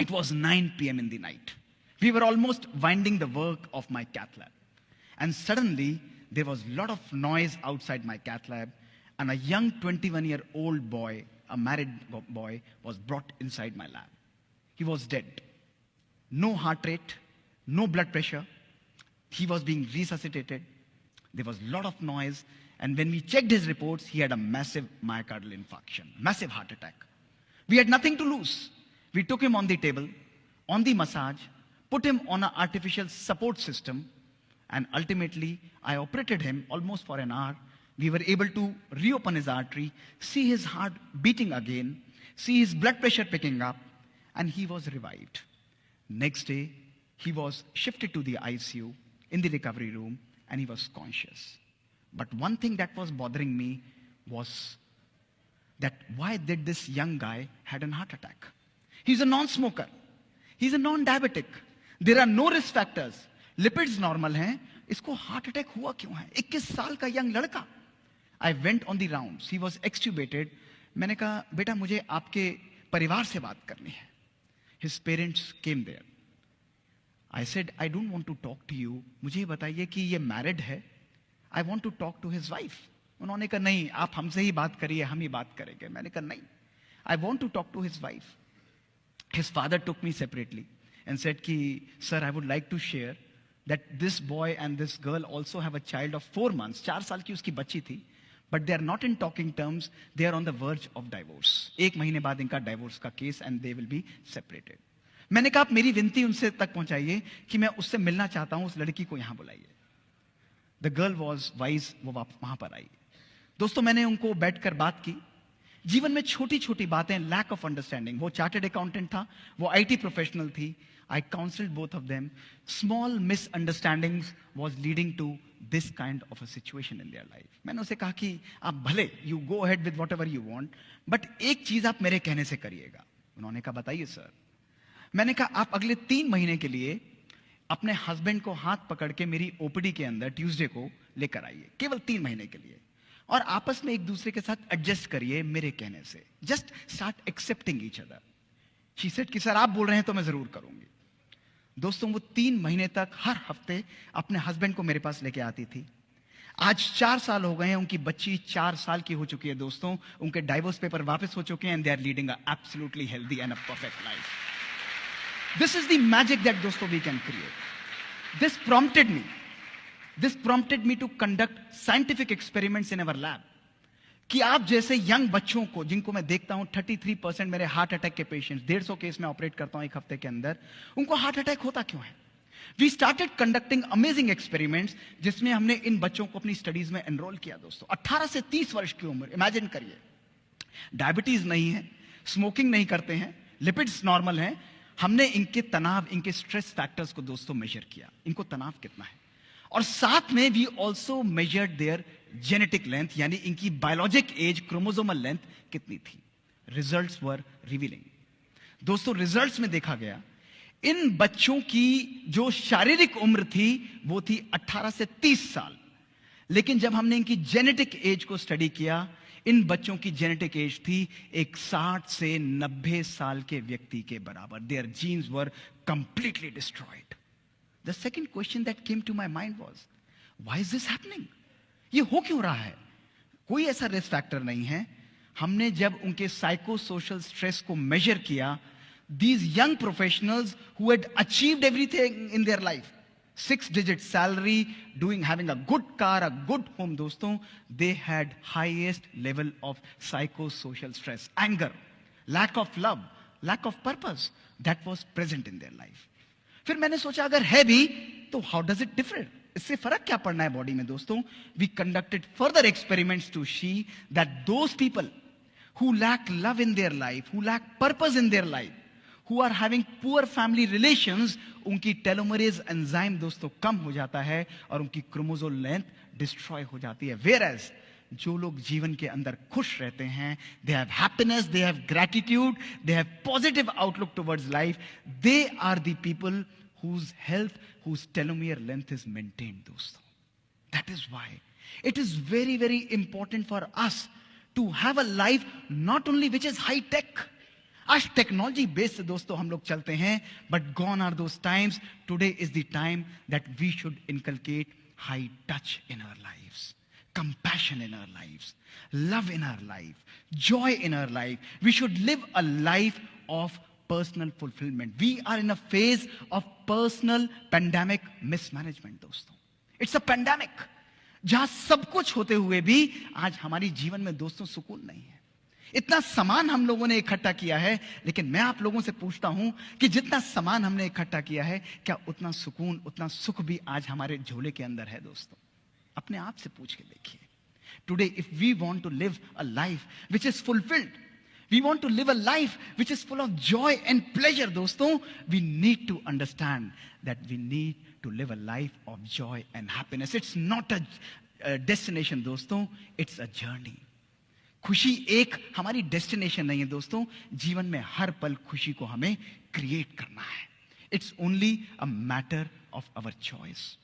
It was 9 p.m. in the night. We were almost winding the work of my cath lab. And suddenly, there was a lot of noise outside my cath lab, and a young 21-year-old boy, a married boy, was brought inside my lab. He was dead. No heart rate, no blood pressure. He was being resuscitated. There was a lot of noise. And when we checked his reports, he had a massive myocardial infarction, massive heart attack. We had nothing to lose. We took him on the table, on the massage, put him on an artificial support system, and ultimately, I operated him almost for an hour. We were able to reopen his artery, see his heart beating again, see his blood pressure picking up, and he was revived. Next day, he was shifted to the ICU in the recovery room, and he was conscious. But one thing that was bothering me was that why did this young guy had a heart attack? He's a non-smoker. He's a non-diabetic. There are no risk factors. Lipids normal हैं. इसको heart attack हुआ क्यों है? 21 साल का young लड़का. I went on the rounds. He was extubated. मैंने कहा, बेटा मुझे आपके परिवार से बात करनी है. His parents came there. I said, I don't want to talk to you. मुझे बताइए कि ये married है. I want to talk to his wife. उन्होंने कहा नहीं, आप हमसे ही बात करिए, हम ही बात करेंगे. मैंने कहा नहीं. I want to talk to his wife. His father took me separately and said कि, sir, I would like to share that this boy and this girl also have a child of 4 months. 4 साल की उसकी बच्ची थी. But they are not in talking terms. They are on the verge of divorce. 1 महीने बाद इनका divorce का case and they will be separated. मैंने कहा आप मेरी विनती उनसे तक पहुंचाइए कि मैं उससे मिलना चाहता हूं, उस लड़की को यहां बुलाइए. The girl was wise. वो वहां पर आई. दोस्तों मैंने उनको बैठकर बात की. जीवन में छोटी छोटी बातें, lack of understanding. वो चार्टर्ड अकाउंटेंट था, वो IT प्रोफेशनल थी. I counseled both of them. Small misunderstandings was leading to this kind of a situation in their life. मैंने उसे कहा कि आप भले you go ahead with whatever you want, but एक चीज आप मेरे कहने से करिएगा. उन्होंने कहा बताइए सर. मैंने कहा आप अगले 3 महीने के लिए अपने हस्बैंड को हाथ पकड़ के मेरी ओपीडी के अंदर ट्यूसडे को लेकर आइए, केवल 3 महीने के लिए, और आपस में एक दूसरे के साथ एडजस्ट करिए मेरे कहने से. Just start accepting each other. She said कि सर आप बोल रहे हैं तो मैं जरूर करूंगी. दोस्तों वो 3 महीने तक हर हफ्ते अपने हस्बैंड को मेरे पास लेके आती थी. आज 4 साल हो गए हैं. उनकी बच्ची 4 साल की हो चुकी है दोस्तों. उनके डाइवोर्स पेपर वापस हो चुके हैं and they are leading a absolutely healthy and a perfect life. This is the magic that दोस्तों we can create. This prompted me to conduct scientific experiments in our lab. कि आप जैसे young बच्चों को, जिनको मैं देखता हूं 33% मेरे हार्ट अटैक के पेशेंट्स, 150 केस में ऑपरेट करता हूं 1 हफ्ते के अंदर, उनको हार्ट अटैक होता क्यों है? We started conducting amazing experiments, जिसमें हमने इन बच्चों को अपनी स्टडीज में एनरोल किया. दोस्तों 18 से 30 वर्ष की उम्र, इमेजिन करिए. डायबिटीज नहीं है, स्मोकिंग नहीं करते हैं, लिपिड्स नॉर्मल हैं. हमने इनके तनाव, इनके स्ट्रेस फैक्टर्स को दोस्तों मेजर किया. इनको तनाव कितना है, और साथ में we also measured their genetic length, यानी इनकी बायोलॉजिक एज, क्रोमोसोमल लेंथ कितनी थी. Results were revealing. दोस्तों रिजल्ट्स में देखा गया इन बच्चों की जो शारीरिक उम्र थी वो थी 18 से 30 साल, लेकिन जब हमने इनकी जेनेटिक एज को स्टडी किया, इन बच्चों की जेनेटिक एज थी एक 60 से 90 साल के व्यक्ति के बराबर. Their genes were completely destroyed. The second question that came to my mind was, why is this happening? ये हो क्यों रहा है? कोई ऐसा रिस्क फैक्टर नहीं है. हमने जब उनके साइको सोशल स्ट्रेस को मेजर किया, these young professionals who had achieved everything in their life, 6-digit salary, having a good car, a good home, दोस्तों, they had highest level of psychosocial stress, anger, lack of love, lack of purpose that was present in their life. फिर मैंने सोचा अगर है भी तो how does it differ? इससे फर्क क्या पड़ना है बॉडी में दोस्तों? We conducted further experiments to see that those people who lack love in their life, who lack purpose in their life, who are having poor family relations, उनकी telomerase enzyme दोस्तों कम हो जाता है और उनकी क्रोमोसोम लेंथ डिस्ट्रॉय हो जाती है. Whereas जो लोग जीवन के अंदर खुश रहते हैं, they have happiness, they have gratitude, they have positive outlook towards life, they are the people whose health, whose telomere length is maintained दोस्तों. That is why it is very, very important for us to have a life not only which is high tech. आज technology based दोस्तों हम लोग चलते हैं, but gone are those times. Today is the time that we should inculcate high touch in our lives, compassion in our lives, love in our life, joy in our life. We should live a life of personal fulfillment. We are in a phase of personal pandemic mismanagement दोस्तों. It's a pandemic. जहां सब कुछ होते हुए भी आज हमारी जीवन में दोस्तों सुकून नहीं है. इतना सामान हम लोगों ने इकट्ठा किया है, लेकिन मैं आप लोगों से पूछता हूं कि जितना सामान हमने इकट्ठा किया है, क्या उतना सुकून, उतना सुख भी आज हमारे झोले के अंदर है दोस्तों? अपने आप से पूछ के देखिए. Today if we want to live a life which is fulfilled, we want to live a life which is full of joy and pleasure दोस्तों, we need to understand that we need to live a life of joy and happiness. It's not a destination दोस्तों, it's a journey. खुशी एक हमारी destination नहीं है दोस्तों. जीवन में हर पल खुशी को हमें क्रिएट करना है. It's only a matter of our choice.